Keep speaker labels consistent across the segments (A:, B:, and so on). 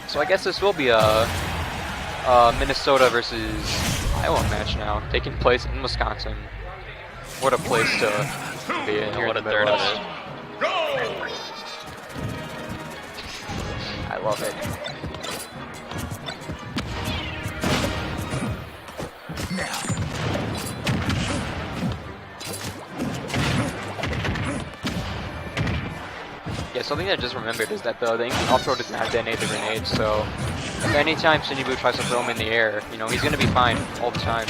A: So I guess this will be a Minnesota versus Iowa match now, taking place in Wisconsin. What a place to be in here in the Midwest. I love it. Yeah, something I just remembered is that the Inkling off-throw does not detonate the grenades, so if anytime sinnyboo tries to throw him in the air, you know, he's going to be fine all the time.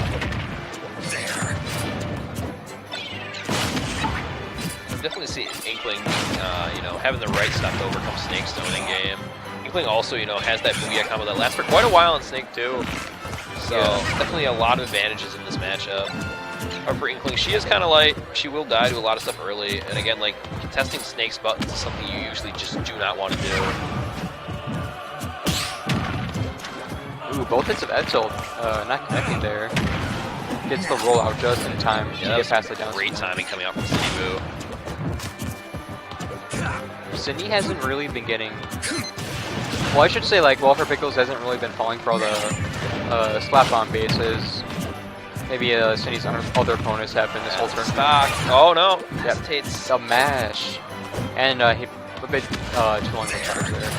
B: I definitely see Inkling, you know, having the right stuff to overcome Snake's stoning game. Inkling also, you know, has that booyah combo that lasts for quite a while in Snake too. So definitely a lot of advantages in this matchup. But for Inkling, she is kind of light. She will die to a lot of stuff early. And again, like, contesting Snake's buttons is something you usually just do not want to do.
A: Ooh, both hits of Ed tilt, not connecting there. Gets the rollout just in time to get past the down.
B: Great timing coming out from sinnyboo.
A: Cindy hasn't really been getting... Well, I should say, like, Welfare Pickles hasn't really been falling for all the slap-on bases. Maybe Cindy's other opponents have been this whole turn.
B: Stock. Oh no!
A: Yep.
B: Hesitates.
A: A mash. And he a bit too long to charge there.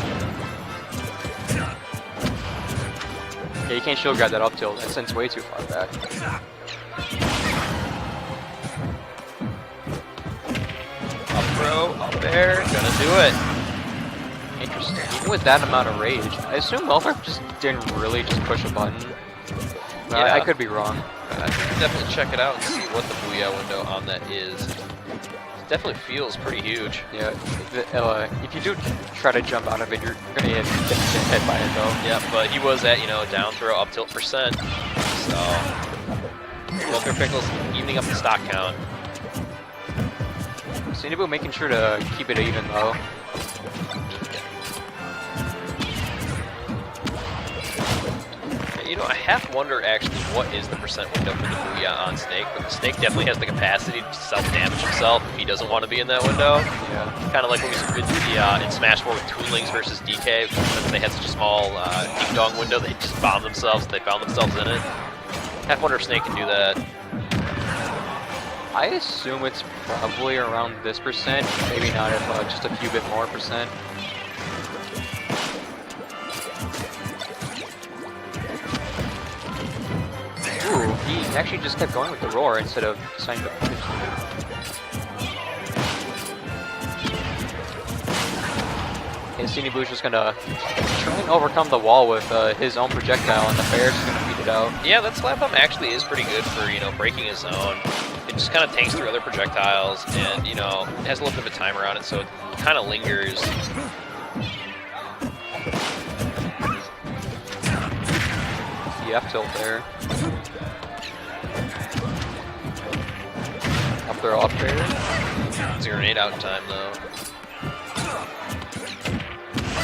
A: Yeah, you can't shield grab that up tilt. It sends way too far back.
B: Up throw, up air, gonna do it.
A: Interesting. Even with that amount of rage, I assume Welfare just didn't really just push a button.
B: Yeah.
A: I could be wrong.
B: I think definitely check it out and see what the booyah window on that is. It definitely feels pretty huge.
A: Yeah, if you do try to jump out of it, you're gonna get hit by it though.
B: Yeah, but he was at, you know, down throw, up tilt %. So, Welfare Pickles evening up the stock count.
A: sinnyboo making sure to keep it even though.
B: You know, I have to wonder actually what is the % window for the booyah on Snake, but the Snake definitely has the capacity to self-damage himself if he doesn't want to be in that window.
A: Yeah.
B: Kind of like when we did in Smash 4 with Toonlings versus DK, because they had such a small ding-dong window, they just bombed themselves, they found themselves in it. I have to wonder if Snake can do that.
A: I assume it's probably around this %, maybe not if just a few bit more %. Ooh, he actually just kept going with the roar instead of deciding to finish it. And sinnyboo's just gonna try and overcome the wall with his own projectile, and the bear's just gonna beat it out.
B: Yeah, that slap bomb actually is pretty good for, you know, breaking his zone. It just kind of tanks through other projectiles, and, you know, it has a little bit of a timer on it, so it kind of lingers.
A: The F tilt there. Up throw off there.
B: It's a grenade out in time, though.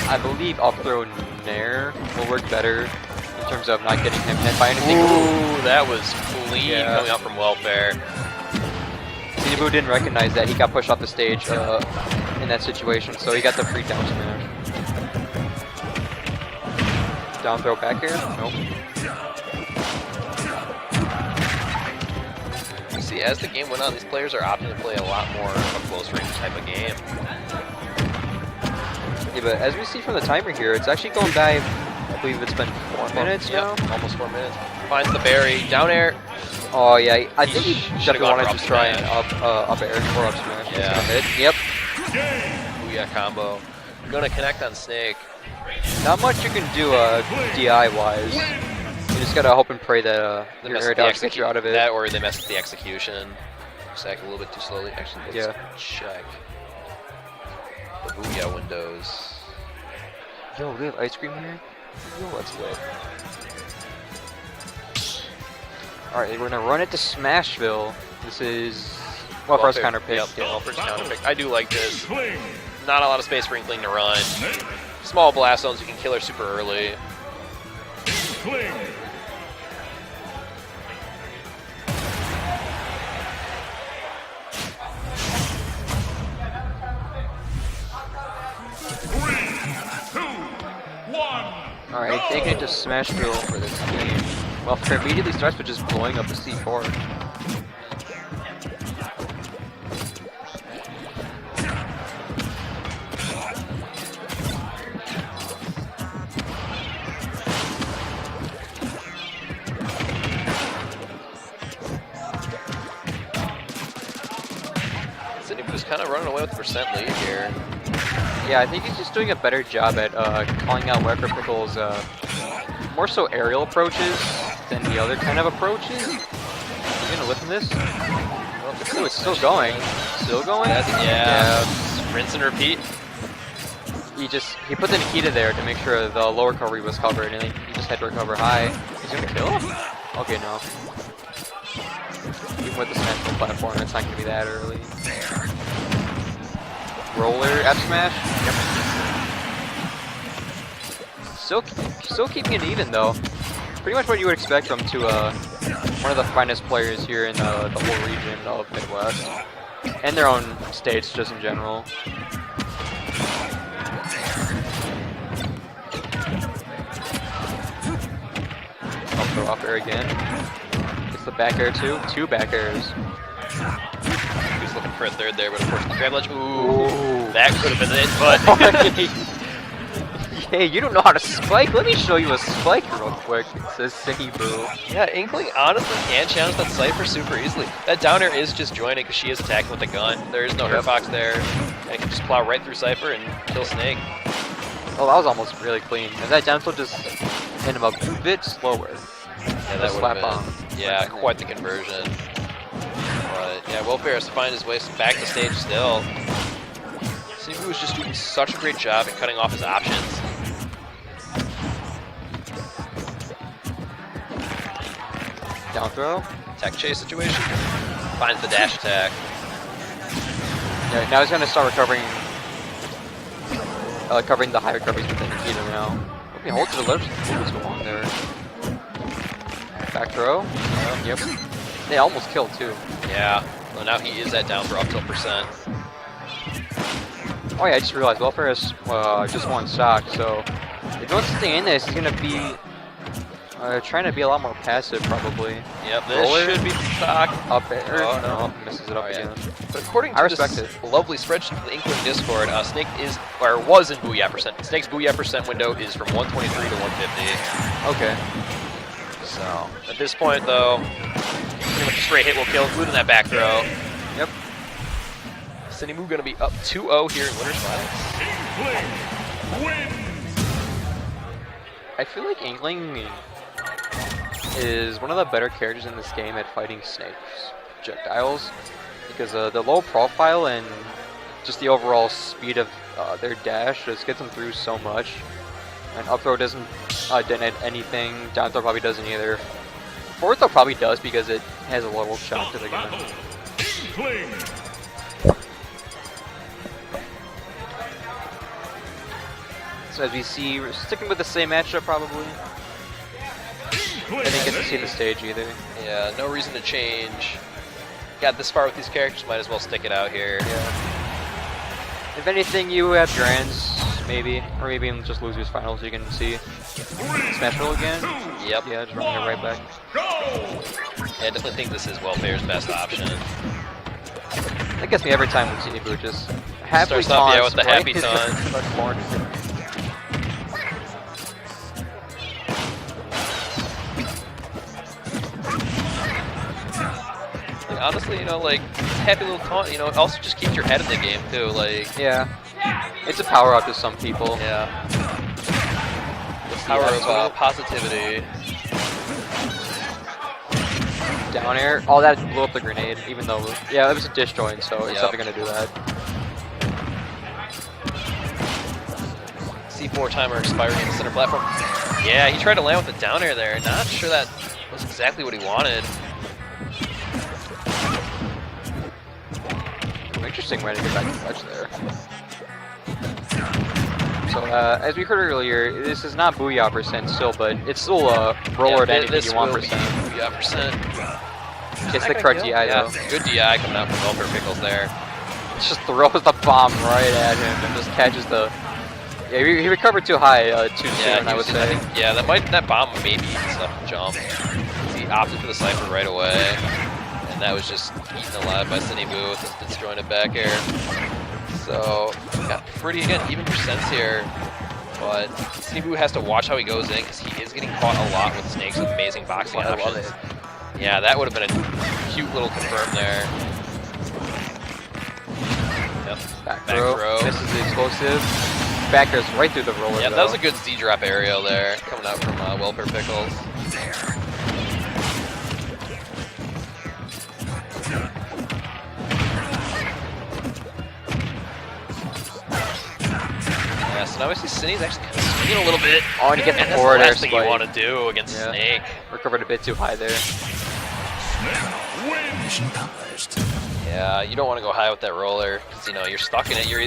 A: I believe up throw nair will work better in terms of not getting him hit by anything.
B: Ooh, that was clean coming out from Welfare.
A: sinnyboo didn't recognize that he got pushed off the stage in that situation, so he got the free down smash. Down throw back here? Nope.
B: See, as the game went on, these players are opting to play a lot more of a close range type of game.
A: Yeah, but as we see from the timer here, it's actually going by, I believe it's been 4 minutes now?
B: Almost 4 minutes. Finds the berry, down air.
A: Oh yeah, I think he
B: Should've
A: definitely
B: gone
A: wanted
B: for
A: to try
B: up
A: an up air or up smash.
B: Yeah.
A: It's gonna hit. Yep.
B: Booyah combo. Gonna connect on Snake.
A: Not much you can do DI wise. You just gotta hope and pray that your air dodge gets you out of it.
B: That or they mess with the execution. Just act a little bit too slowly. Actually, let's check the booyah windows.
A: Yo, we have ice cream here? Yo, let's go. Alright, we're gonna run it to Smashville. This is Welfare's counter pick.
B: Yep, Welfare's counter pick. I do like this. Not a lot of space for Inkling to run. Small blast zones, you can kill her super early.
C: Three, two, one.
A: Alright, taking it to smash through for this game. Welfare immediately starts with just blowing up the C4.
B: sinnyboo2 kind of running away with the percent lead here.
A: Yeah, I think he's just doing a better job at calling out Wrecker Pickles' more so aerial approaches than the other kind of approaches. Are you gonna listen to this? Oh, it's still going. Still going?
B: Yeah. Rinse and repeat.
A: He put the Nikita there to make sure the lower recovery was covered, and then he just had to recover high. He's gonna kill him? Okay, no. Even with the smash platform, it's not gonna be that early. Roller F smash. Yep. Still keeping it even though. Pretty much what you would expect from one of the finest players here in the whole region of Midwest and their own states, just in general. I'll throw off air again. Gets the back air too. 2 back airs.
B: He's looking for a third there, but of course the grab ledge. Ooh, that could have been it, but
A: hey, you don't know how to spike? Let me show you a spike real quick. It says sinnyboo.
B: Yeah, Inkling honestly can challenge that Cypher super easily. That down air is just joining because she is attacking with a gun. There is no hitbox there. And it can just plow right through Cypher and kill Snake.
A: Oh, that was almost really clean. And that down tilt just hit him a bit slower.
B: Yeah, that would have been, yeah, quite the conversion. But yeah, Welfare has to find his way back to stage still. sinnyboo is just doing such a great job at cutting off his options.
A: Down throw.
B: Tech chase situation. Finds the dash attack.
A: Yeah, now he's going to start recovering the high recoveries with the Nikita now. Okay, hold to the left. What's going on there? Back throw. Yep. They almost killed too.
B: Yeah. Well, now he is at down for up till percent.
A: Oh yeah, I just realized Welfare has just 1 stock, so if he wants to stay in this, he's going to be trying to be a lot more passive, probably.
B: Yep, this should be the stock.
A: Up air.
B: Oh,
A: no, misses it up again.
B: But according to this lovely spreadsheet from the Inkling Discord, Snake is, or was in Booyah percent. Snake's Booyah percent window is from 123 to 150.
A: Okay.
B: So, at this point, though, pretty much a straight hit will kill, including that back throw.
A: Yep.
B: sinnyboo going to be up 2-0 here in Winners Finals.
A: I feel like Inkling is one of the better characters in this game at fighting Snake's projectiles, because the low profile and just the overall speed of their dash just gets them through so much. And up throw doesn't detonate anything, down throw probably doesn't either. Forward throw probably does because it has a little shock to the gun. So as we see, we're sticking with the same matchup probably. I didn't get to see the stage either.
B: Yeah, no reason to change. Got this far with these characters, might as well stick it out here.
A: Yeah. If anything, you have Drans, maybe, or maybe even just losers finals. You can see smash roll again.
B: Yep.
A: Yeah, just running it right back.
B: Yeah, I definitely think this is Welfare's best option.
A: That gets me every time when sinnyboo just happily
B: starts off,
A: taunts.
B: yeah, with the happy taunt.
A: Much more.
B: Honestly, you know, like, happy little taunt, you know, it also just keeps your head in the game, too, like...
A: Yeah. It's a power-up to some people.
B: Yeah. The power of positivity.
A: Down air. Oh, that blew up the grenade, even though... Yeah, it was a disjoint, so it's definitely going to do that.
B: C4 timer expiring in the center platform. Yeah, he tried to land with the down air there. Not sure that was exactly what he wanted.
A: Interesting way to get back to the ledge there. So, as we heard earlier, this is not Booyah percent still, but it's still a roller to anything you want percent.
B: Booyah percent.
A: It's the correct DI though.
B: Good DI coming out from Welfare Pickles there.
A: It just throws the bomb right at him and just catches the Yeah, he recovered too high too soon, I would say.
B: Yeah, that bomb maybe stuff jump. He opted for the Cypher right away, and that was just eaten alive by sinnyboo with his disjointed back air. So, got pretty, again, even percents here, but sinnyboo has to watch how he goes in because he is getting caught a lot with Snake's amazing boxing options. Yeah, that would have been a cute little confirm there. Yep.
A: Back throw. This is the explosive. Back airs right through the roller.
B: Yeah, that was a good Z-drop aerial there, coming out from Welfare Pickles. Yeah, so now we see Cindy's actually kind of swinging a little bit.
A: Oh, and you get the
B: that's
A: forward
B: the
A: air
B: last thing you want to do against Snake.
A: Recovered a bit too high there.
B: Yeah, you don't want to go high with that roller because you know you're stuck in it. You're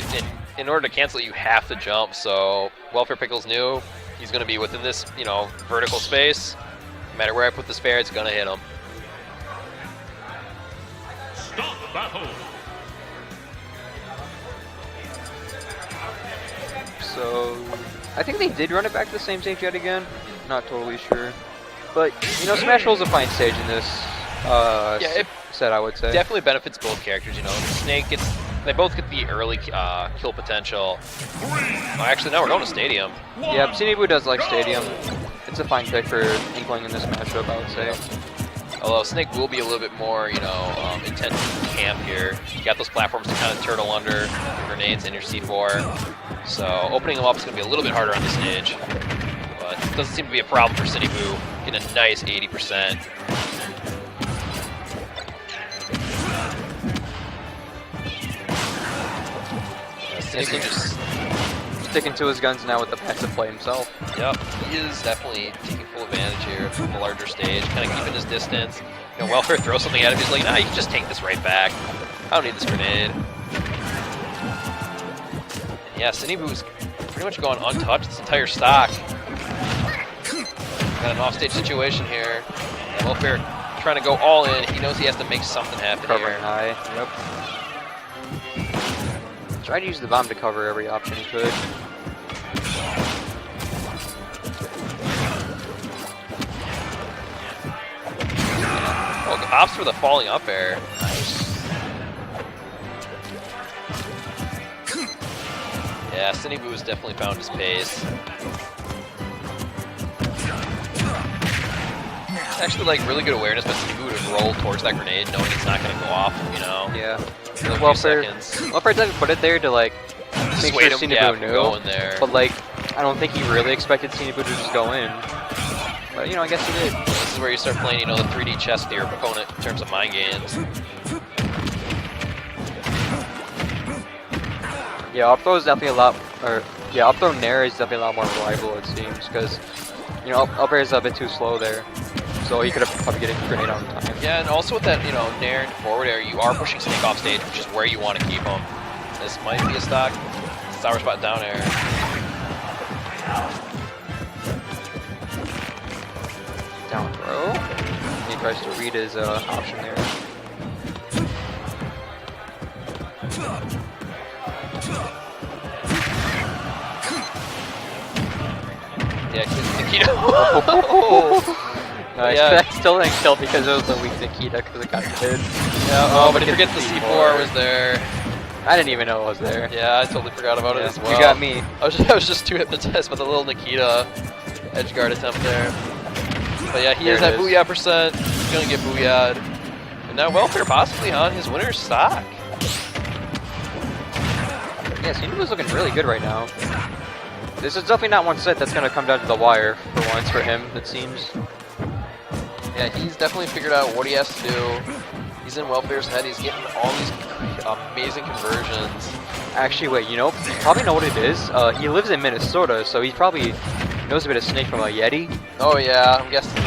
B: in order to cancel it, you have to jump. So Welfare Pickles knew he's going to be within this, you know, vertical space. No matter where I put the spare, it's going to hit him.
C: Stop battle.
A: So I think they did run it back to the same stage yet again. Not totally sure, but you know, Smash Roll's a fine stage in this set, I would say.
B: Definitely benefits both characters. You know, Snake they both get the early kill potential. Oh, actually, no, we're going to Stadium.
A: Yeah, sinnyboo does like Stadium. It's a fine pick for Inkling in this matchup, I would say.
B: Although Snake will be a little bit more, you know, intense in camp here. You got those platforms to kind of turtle under your grenades and your C4. So opening them up is going to be a little bit harder on this stage. But it doesn't seem to be a problem for sinnyboo. Getting a nice 80%.
A: Inkling just sticking to his guns now with the passive play himself.
B: Yep, he is definitely taking full advantage here from the larger stage, kind of keeping his distance. You know, Welfare throws something at him, he's like, nah, you can just take this right back. I don't need this grenade. And yeah, sinnyboo's pretty much going untouched this entire stock. Got an offstage situation here. And Welfare trying to go all in. He knows he has to make something happen
A: Covering
B: here.
A: high. Yep. Try to use the bomb to cover every option he could.
B: Well, opts for the falling up air. Nice. Yeah, sinnyboo has definitely found his pace. It's actually like really good awareness, but sinnyboo to roll towards that grenade knowing it's not going to go off, you know?
A: Yeah.
B: For a few
A: Welfare
B: seconds.
A: doesn't put it there to like make sure sinnyboo knew.
B: Go in there.
A: But like, I don't think he really expected sinnyboo to just go in. But you know, I guess he did.
B: This is where you start playing, you know, the 3D chess with your opponent in terms of mind games.
A: Yeah, up throw is definitely a lot, up throw nair is definitely a lot more reliable, it seems, because you know, up air is a bit too slow there. So he could have probably get a grenade on time.
B: Yeah, and also with that, you know, nair and forward air, you are pushing Snake off stage, which is where you want to keep him. This might be a stock. Sour spot down air.
A: Down throw. He tries to read his option there.
B: Yeah, Nikita.
A: Nice.
B: Yeah.
A: That still didn't kill because it was the weak Nikita because it got hit.
B: Yeah, oh, but he forgets the C4 was there.
A: I didn't even know it was there.
B: Yeah, I totally forgot about it as well.
A: You got me.
B: I was just too hypnotized by the little Nikita edge guard attempt there. But yeah, he is at booyah percent. He's gonna get booyah'd. And now Welfare possibly on his winner's stock.
A: Yeah, sinnyboo's looking really good right now. This is definitely not one set that's gonna come down to the wire for once for him, it seems.
B: Yeah, he's definitely figured out what he has to do. He's in Welfare's head. He's getting all these amazing conversions.
A: Actually, wait, you know, you probably know what it is. He lives in Minnesota, so he probably knows a bit of Snake from a Yeti.
B: Oh yeah, I'm guessing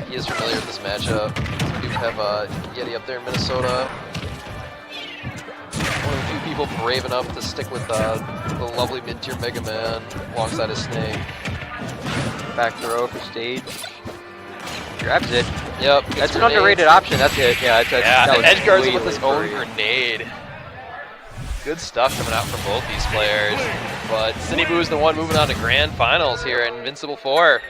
B: he is familiar with this matchup. We do have a Yeti up there in Minnesota. One of the few people brave enough to stick with the lovely mid-tier Mega Man alongside his Snake.
A: Back throw for stage. Grabs it.
B: Yep.
A: That's an underrated option. That's it. Yeah,
B: the edge guards him with his own grenade. Good stuff coming out from both these players. But sinnyboo is the one moving on to grand finals here at Invincible 4.